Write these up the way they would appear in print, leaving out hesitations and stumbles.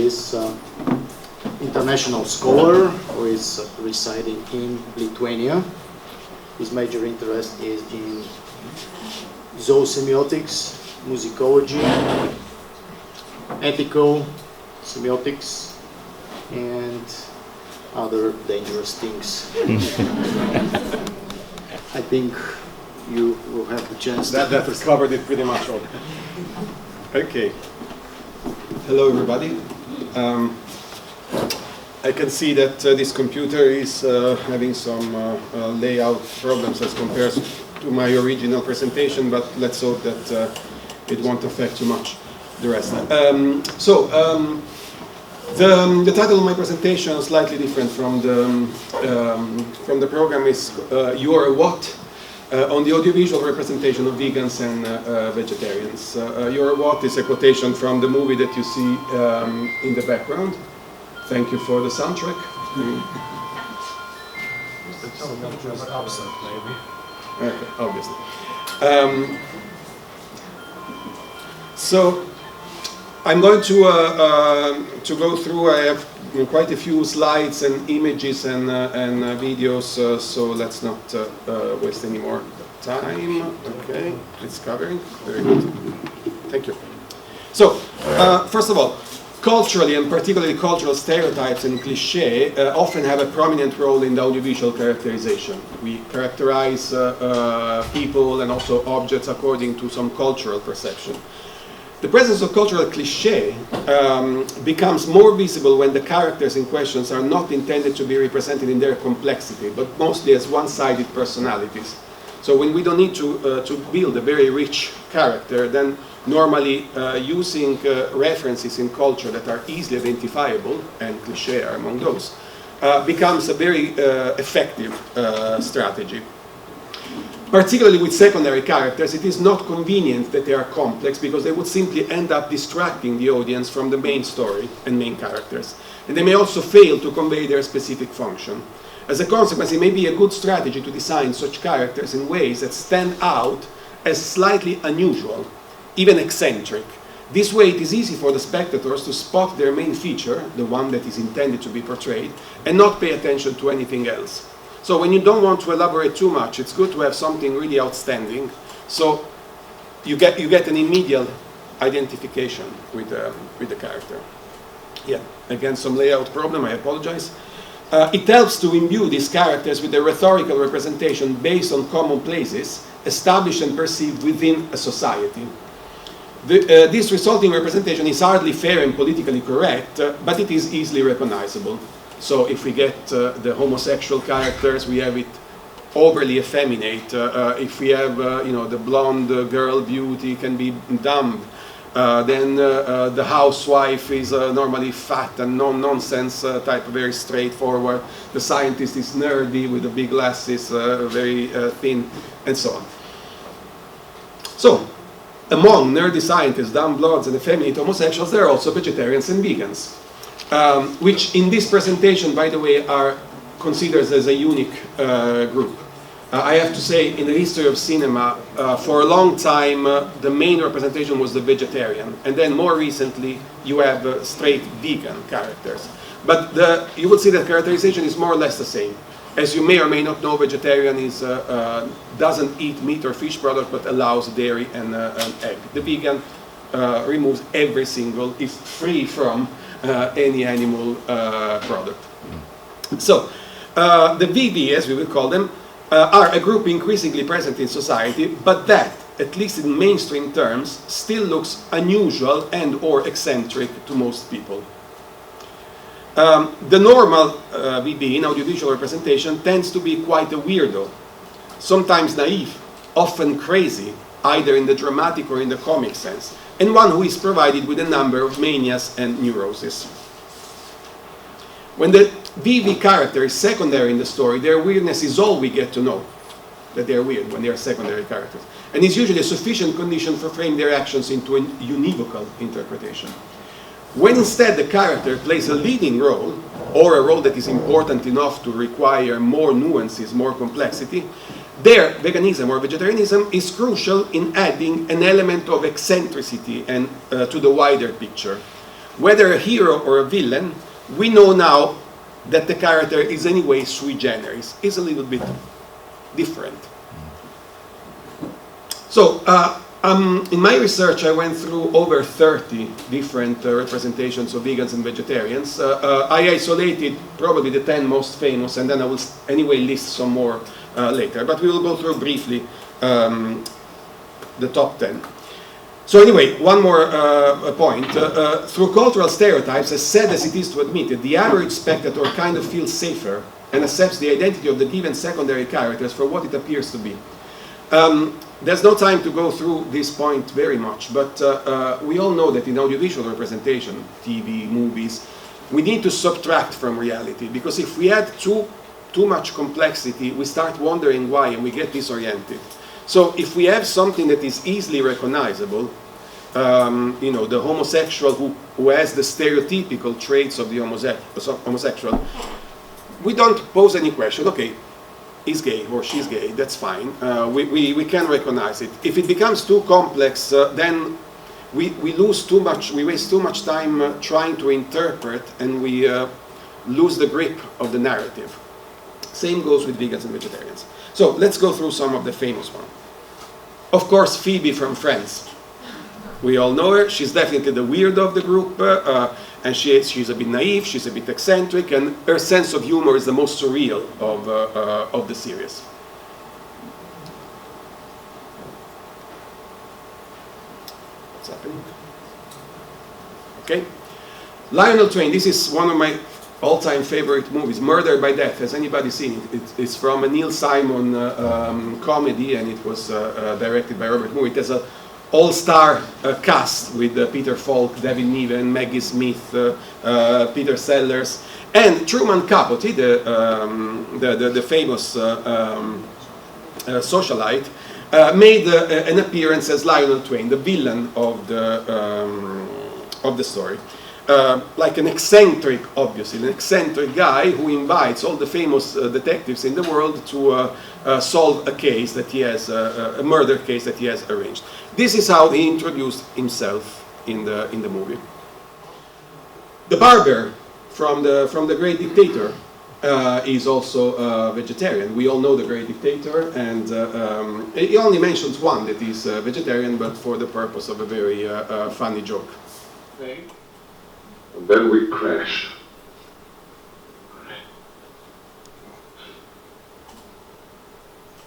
is international scholar who is residing in Lithuania. His major interest is in zoosemiotics, musicology, ethical semiotics, and other dangerous things. I think you will have the chance that has covered it pretty much all. Okay. Hello, everybody. I can see that this computer is having some layout problems as compared to my original presentation, but let's hope that it won't affect too much the rest. The title of my presentation is slightly different from the program. Is You Are a What? On the audiovisual representation of vegans and vegetarians. You Are a What is a quotation from the movie that you see in the background. Thank you for the soundtrack. Okay, obviously. So I'm going to go through. I have quite a few slides and images and videos. So let's not waste any more time. Okay, it's covering. Very good. Thank you. So first of all, culturally and particularly cultural stereotypes and cliché often have a prominent role in the audiovisual characterization. We characterize people and also objects according to some cultural perception. The presence of cultural cliché becomes more visible when the characters in questions are not intended to be represented in their complexity, but mostly as one-sided personalities. So when we don't need to build a very rich character, then normally using references in culture that are easily identifiable, and cliché are among those, becomes a very effective strategy. Particularly with secondary characters, it is not convenient that they are complex because they would simply end up distracting the audience from the main story and main characters. And they may also fail to convey their specific function. As a consequence, it may be a good strategy to design such characters in ways that stand out as slightly unusual, even eccentric. This way it is easy for the spectators to spot their main feature, the one that is intended to be portrayed, and not pay attention to anything else. So when you don't want to elaborate too much, it's good to have something really outstanding. So you get an immediate identification with the character. Yeah, again, some layout problem, I apologize. It helps to imbue these characters with a rhetorical representation based on common places established and perceived within a society. This resulting representation is hardly fair and politically correct, but it is easily recognizable. So if we get the homosexual characters, we have it overly effeminate. If we have the blonde girl beauty can be dumb. Then the housewife is normally fat and no-nonsense type, very straightforward. The scientist is nerdy with the big glasses, very thin, and so on. So among nerdy scientists, dumb blondes, and effeminate homosexuals, there are also vegetarians and vegans. Which in this presentation, by the way, are considered as a unique group. I have to say, in the history of cinema, for a long time, the main representation was the vegetarian. And then more recently, you have straight vegan characters. But you will see that characterization is more or less the same. As you may or may not know, vegetarian doesn't eat meat or fish product, but allows dairy and egg. The vegan removes every single, is free from any animal product. So, the VV, as we will call them, are a group increasingly present in society, but that, at least in mainstream terms, still looks unusual and or eccentric to most people. The normal VB in audiovisual representation tends to be quite a weirdo, sometimes naive, often crazy, either in the dramatic or in the comic sense, and one who is provided with a number of manias and neuroses. When the VV character is secondary in the story, their weirdness is all we get to know, that they are weird when they are secondary characters, and is usually a sufficient condition for framing their actions into a univocal interpretation. When instead the character plays a leading role, or a role that is important enough to require more nuances, more complexity, their veganism or vegetarianism is crucial in adding an element of eccentricity and to the wider picture. Whether a hero or a villain, we know now that the character is anyway sui generis, is a little bit different. So, in my research, I went through over 30 different representations of vegans and vegetarians. I isolated probably the 10 most famous, and then I will anyway list some more later. But we will go through briefly the top 10. So anyway, one more point. Through cultural stereotypes, as sad as it is to admit it, the average spectator kind of feels safer and accepts the identity of the given secondary characters for what it appears to be. There's no time to go through this point very much, but we all know that in audiovisual representation, TV, movies, we need to subtract from reality, because if we add too much complexity, we start wondering why and we get disoriented. So if we have something that is easily recognizable, you know, the homosexual who has the stereotypical traits of the homosexual, we don't pose any question. Okay, he's gay or she's gay, that's fine. We can recognize it. If it becomes too complex, then we lose too much, we waste too much time trying to interpret, and we lose the grip of the narrative. Same goes with vegans and vegetarians. So let's go through some of the famous ones. Of course, Phoebe from Friends. We all know her. She's definitely the weirdo of the group, and she's a bit naive, she's a bit eccentric, and her sense of humor is the most surreal of the series. What's happening? Okay. Lionel Twain, this is one of my all-time favorite movies, Murder by Death. Has anybody seen it? It's from a Neil Simon comedy, and it was directed by Robert Moore. It has an all-star cast with Peter Falk, David Niven, Maggie Smith, Peter Sellers, and Truman Capote, the famous socialite, made an appearance as Lionel Twain, the villain of the story. Like an eccentric, obviously, an eccentric guy who invites all the famous detectives in the world to solve a case that he has, a murder case that he has arranged. This is how he introduced himself in the movie. The barber from the Great Dictator is also a vegetarian. We all know the Great Dictator, and he only mentions one that is vegetarian, but for the purpose of a very funny joke. Okay. And then we crashed.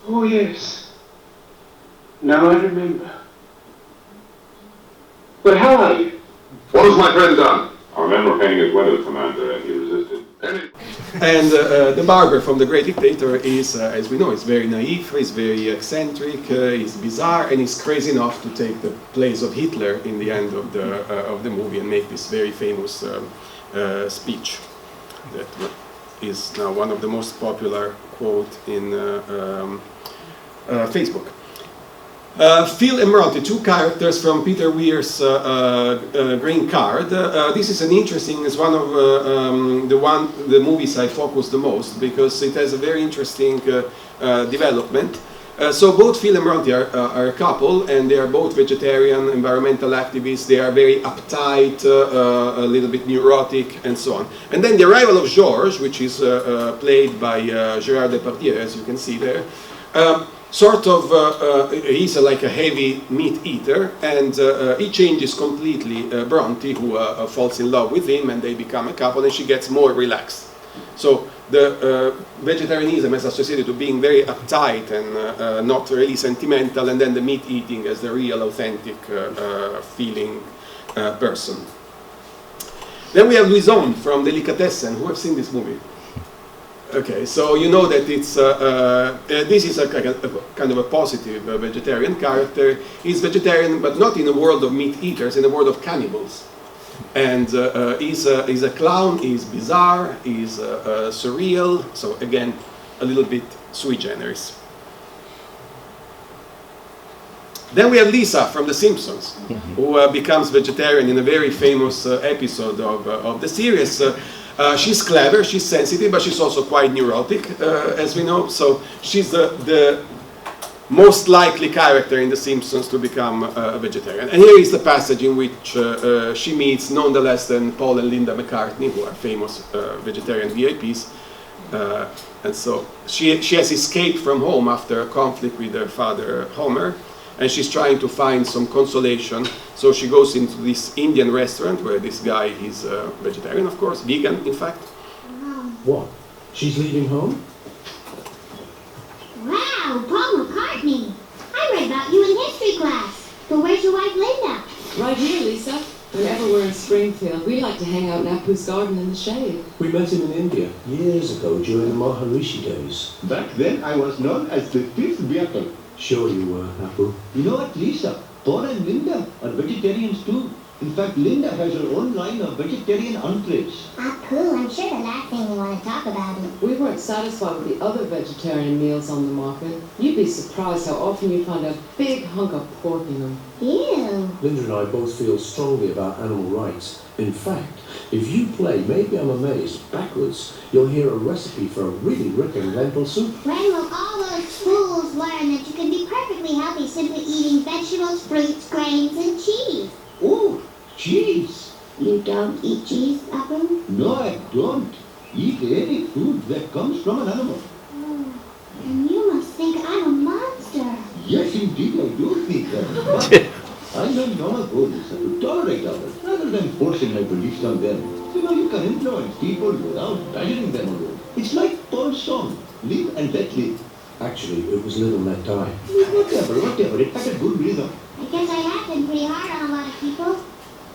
Oh yes. Now I remember. But how are you? What has my friend done? I remember painting his windows, Commander, and he resisted. And the barber from the Great Dictator is, as we know, is very naive, he's very eccentric, he's bizarre, and he's crazy enough to take the place of Hitler in the end of the movie and make this very famous speech that is now one of the most popular quotes in Facebook. Phil and Bronte, two characters from Peter Weir's Green Card. This is an interesting, it's one of the movies I focus the most, because it has a very interesting development. So both Phil and Bronte are a couple, and they are both vegetarian, environmental activists. They are very uptight, a little bit neurotic, and so on. And then the arrival of Georges, which is played by Gérard Depardieu, as you can see there. Sort of, he's like a heavy meat eater, and he changes completely Bronte, who falls in love with him, and they become a couple, and she gets more relaxed. So the vegetarianism is associated to being very uptight and not really sentimental, and then the meat eating as the real, authentic, feeling person. Then we have Louison from Delicatessen. Who have seen this movie? Okay, so you know that it's this is a kind of a positive vegetarian character. He's vegetarian, but not in the world of meat eaters, in the world of cannibals. And he's a clown, he's bizarre, he's surreal, so again, a little bit sui generis. Then we have Lisa from The Simpsons, who becomes vegetarian in a very famous episode of the series. She's clever, she's sensitive, but she's also quite neurotic, as we know. So she's the most likely character in The Simpsons to become a vegetarian. And here is the passage in which she meets nonetheless then Paul and Linda McCartney, who are famous vegetarian VIPs. And so she has escaped from home after a conflict with her father Homer, and she's trying to find some consolation. So she goes into this Indian restaurant where this guy is vegetarian, of course, vegan in fact. What? She's leaving home? Wow, Paul McCartney! I read about you in history class. But where's your wife, Linda? Right here, Lisa. Whenever we're in Springfield, we like to hang out in Apu's garden in the shade. We met him in India years ago during the Maharishi days. Back then, I was known as the fifth Beatle. Sure you were, Apu. You know what, Lisa? Paul and Linda are vegetarians too. In fact, Linda has her own line of vegetarian entrees. Apu, I'm sure the last thing you want to talk about is... We weren't satisfied with the other vegetarian meals on the market. You'd be surprised how often you find a big hunk of pork in them. Ew. Linda and I both feel strongly about animal rights. In fact, if you play Maybe I'm Amazed backwards, you'll hear a recipe for a really ripping lentil soup. When will all those fools learn that you can be perfectly healthy simply eating vegetables, fruits, grains, and cheese? Oh, cheese! You don't eat cheese, Apu? No, I don't. Eat any food that comes from an animal. Oh, and you must think I'm a monster. Yes, indeed, I do think that. But I know normal fools to tolerate others rather than forcing my beliefs on them. You know, you can influence people without badgering them alone. It's like Paul's song, live and let live. Actually, it was Little Let Die. Whatever, it had a good rhythm. I guess I have been pretty hard on a lot of people.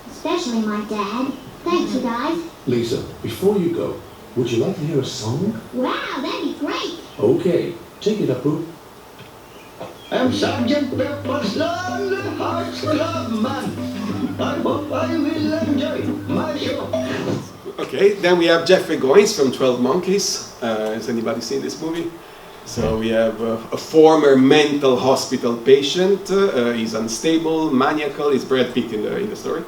Especially my dad. Thanks, you guys. Lisa, before you go, would you like to hear a song? Wow, that'd be great. Okay, take it, Apu. I'm Sergeant Pepper's Lonely Hearts Club Man. I hope I will enjoy my show. Okay, then we have Jeffrey Goins from 12 Monkeys. Has anybody seen this movie? So we have a former mental hospital patient. He's unstable, maniacal. He's Brad Pitt in the story.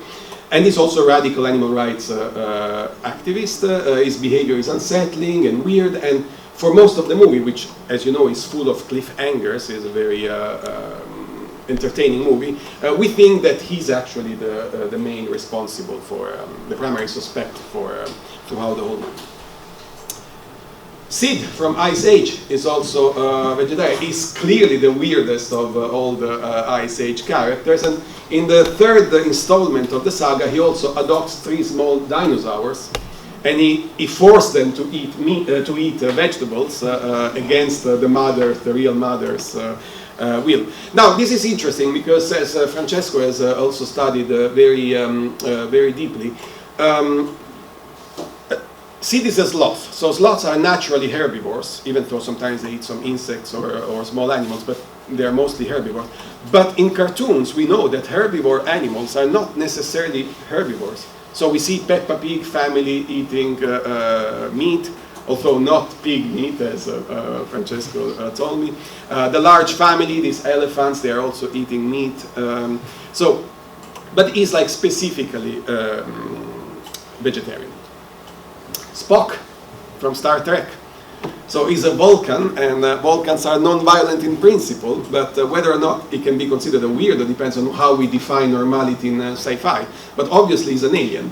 And he's also a radical animal rights activist. His behavior is unsettling and weird. And for most of the movie, which, as you know, is full of cliffhangers, is a very entertaining movie, we think that he's actually the main responsible for, the primary suspect for throughout the whole movie. Sid from Ice Age is also a vegetarian. He's clearly the weirdest of all the Ice Age characters. And in the third installment of the saga, he also adopts 3 small dinosaurs, and he forced them to eat meat, vegetables against the real mother's will. Now, this is interesting because, as Francesco has also studied very deeply, Sid is a sloth. So sloths are naturally herbivores, even though sometimes they eat some insects or small animals, but they're mostly herbivores. But in cartoons, we know that herbivore animals are not necessarily herbivores. So we see Peppa Pig family eating meat, although not pig meat, as Francesco told me. The large family, these elephants, they are also eating meat. But he's like specifically vegetarian. Spock from Star Trek. So he's a Vulcan, and Vulcans are non-violent in principle, but whether or not it can be considered a weirdo depends on how we define normality in sci-fi. But obviously he's an alien,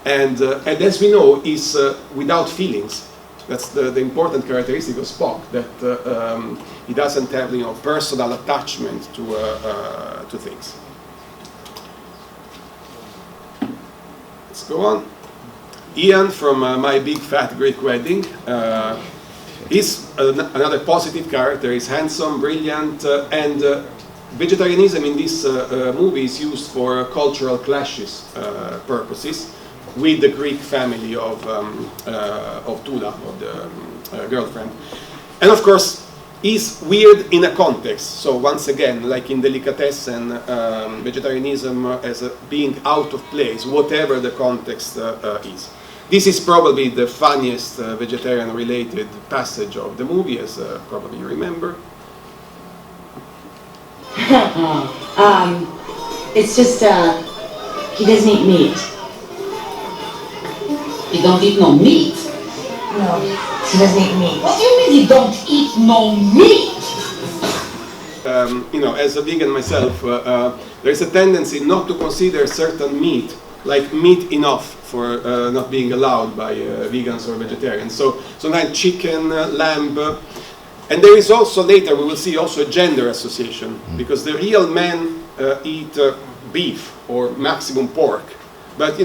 and as we know, he's without feelings. That's the important characteristic of Spock, that he doesn't have personal attachment to things. Let's go on. Ian from My Big Fat Greek Wedding. He's another positive character. He's handsome, brilliant, and vegetarianism in this movie is used for cultural clashes purposes with the Greek family of Tula, of the girlfriend. And of course, he's weird in a context. So once again, like in Delicatessen, vegetarianism as being out of place, whatever the context is. This is probably the funniest vegetarian-related passage of the movie, as probably you remember. It's just, he doesn't eat meat. He don't eat no meat? No, he doesn't eat meat. What do you mean he don't eat no meat? as a vegan myself, there's a tendency not to consider certain meat like meat enough for not being allowed by vegans or vegetarians. So sometimes chicken, lamb, and there is also later we will see also a gender association, because the real men eat beef or maximum pork, but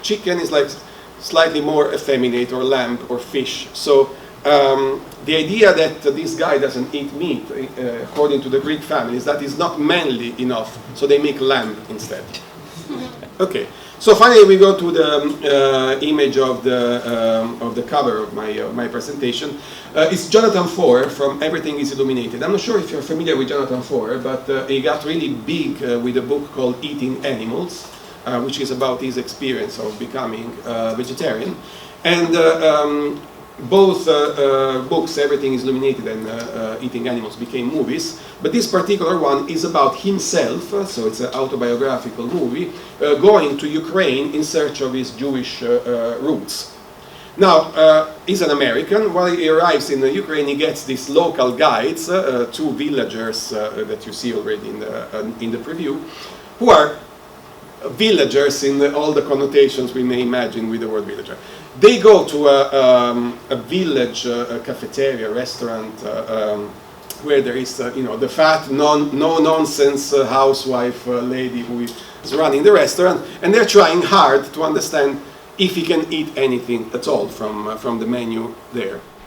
chicken is like slightly more effeminate, or lamb or fish. So the idea that this guy doesn't eat meat, according to the Greek families, that is not manly enough, so they make lamb instead. Okay, so finally we go to the image of the cover of my presentation. It's Jonathan Foer from Everything is Illuminated. I'm not sure if you're familiar with Jonathan Foer, but he got really big with a book called Eating Animals, which is about his experience of becoming vegetarian. And both books, Everything is Illuminated and Eating Animals, became movies, but this particular one is about himself, so it's an autobiographical movie, going to Ukraine in search of his Jewish roots. Now, he's an American. While he arrives in Ukraine, he gets these local guides, two villagers that you see already in the preview, who are villagers in all the connotations we may imagine with the word villager. They go to a village cafeteria, restaurant, where there is, the fat, no-nonsense housewife lady who is running the restaurant, and they're trying hard to understand if he can eat anything at all from the menu there.